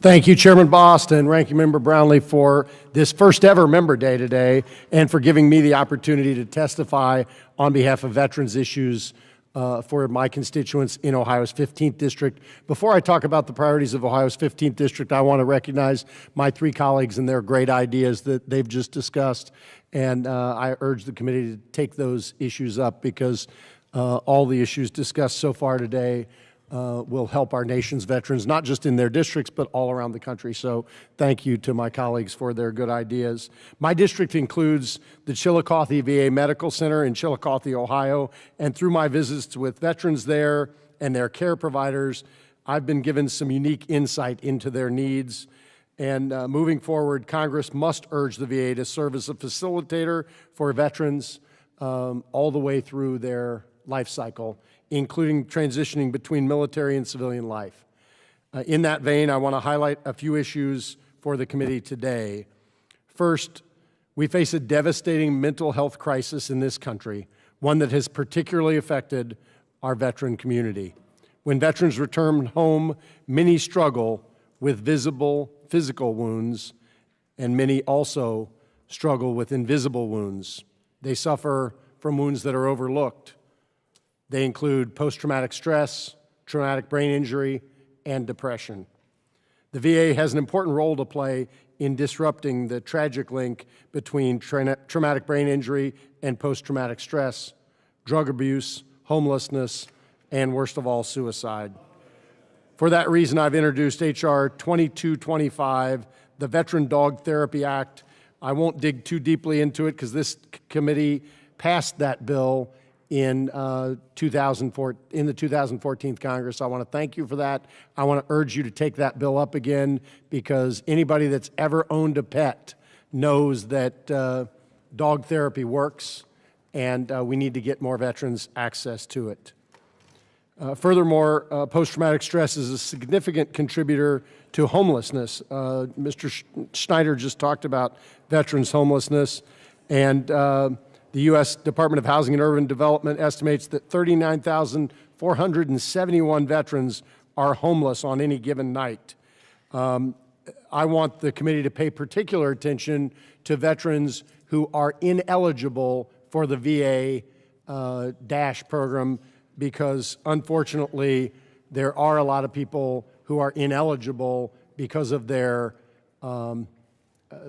Thank you, Chairman Bost and Ranking Member Brownlee, for this first ever Member Day today and for giving me the opportunity to testify on behalf of veterans issues for my constituents in Ohio's 15th District. Before I talk about the priorities of Ohio's 15th District, I want to recognize my three colleagues and their great ideas that they've just discussed. And I urge the committee to take those issues up because all the issues discussed so far today will help our nation's veterans, not just in their districts, but all around the country. So thank you to my colleagues for their good ideas. My district includes the Chillicothe VA Medical Center in Chillicothe, Ohio, and through my visits with veterans there and their care providers, I've been given some unique insight into their needs. And moving forward, Congress must urge the VA to serve as a facilitator for veterans all the way through their life cycle, including transitioning between military and civilian life. In that vein, I want to highlight a few issues for the committee today. First, we face a devastating mental health crisis in this country, one that has particularly affected our veteran community. When veterans return home, many struggle with visible physical wounds, and many also struggle with invisible wounds. They suffer from wounds that are overlooked. They include post-traumatic stress, traumatic brain injury, and depression. The VA has an important role to play in disrupting the tragic link between traumatic brain injury and post-traumatic stress, drug abuse, homelessness, and worst of all, suicide. For that reason, I've introduced H.R. 2225, the Veteran Dog Therapy Act. I won't dig too deeply into it because this committee passed that bill in the 2014 Congress. I want to thank you for that. I want to urge you to take that bill up again because anybody that's ever owned a pet knows that dog therapy works, and we need to get more veterans access to it. Furthermore, post-traumatic stress is a significant contributor to homelessness. Mr. Schneider just talked about veterans' homelessness, and the U.S. Department of Housing and Urban Development estimates that 39,471 veterans are homeless on any given night. I want the committee to pay particular attention to veterans who are ineligible for the VA DASH program because, unfortunately, there are a lot of people who are ineligible because of their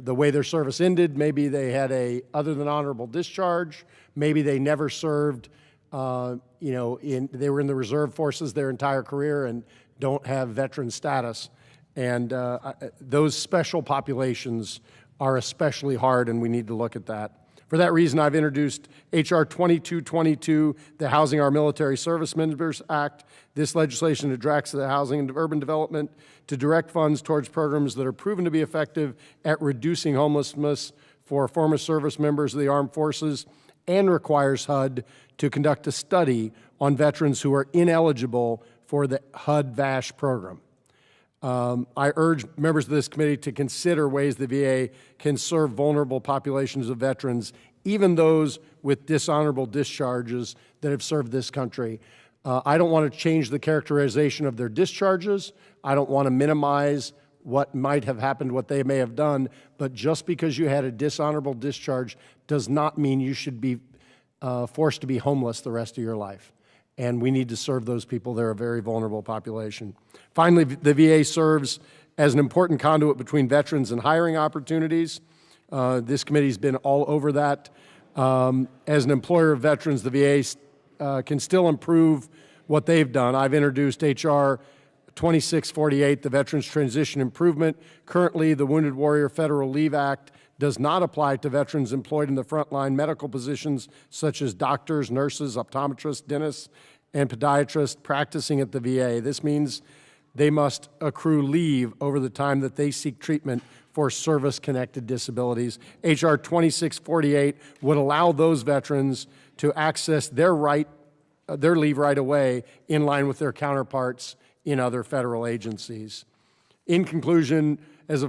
the way their service ended. Maybe they had a other than honorable discharge. Maybe they never served, they were in the reserve forces their entire career and don't have veteran status. And those special populations are especially hard, and we need to look at that. For that reason, I've introduced H.R. 2222, the Housing Our Military Servicemembers Act. This legislation directs the Housing and Urban Development to direct funds towards programs that are proven to be effective at reducing homelessness for former service members of the armed forces and requires HUD to conduct a study on veterans who are ineligible for the HUD VASH program. I urge members of this committee to consider ways the VA can serve vulnerable populations of veterans, even those with dishonorable discharges that have served this country. I don't want to change the characterization of their discharges. I don't want to minimize what might have happened, what they may have done, but just because you had a dishonorable discharge does not mean you should be forced to be homeless the rest of your life. And we need to serve those people. They're a very vulnerable population. Finally, the VA serves as an important conduit between veterans and hiring opportunities. This committee's been all over that. As an employer of veterans, the VA can still improve what they've done. I've introduced H.R. 2648, the Veterans Transition Improvement. Currently, the Wounded Warrior Federal Leave Act does not apply to veterans employed in the frontline medical positions such as doctors, nurses, optometrists, dentists, and podiatrists practicing at the VA. This means they must accrue leave over the time that they seek treatment for service-connected disabilities. H.R. 2648 would allow those veterans to access their leave right away in line with their counterparts in other federal agencies. In conclusion, as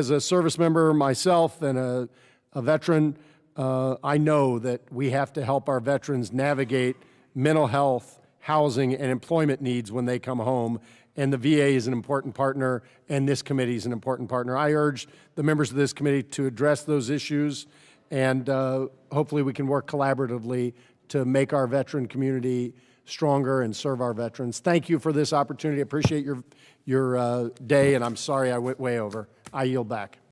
a service member myself and a veteran, I know that we have to help our veterans navigate mental health, housing, and employment needs when they come home. and the VA is an important partner, and this committee is an important partner. I urge the members of this committee to address those issues, and hopefully we can work collaboratively to make our veteran community stronger and serve our veterans. Thank you for this opportunity. I appreciate your day, and I'm sorry I went way over. I yield back.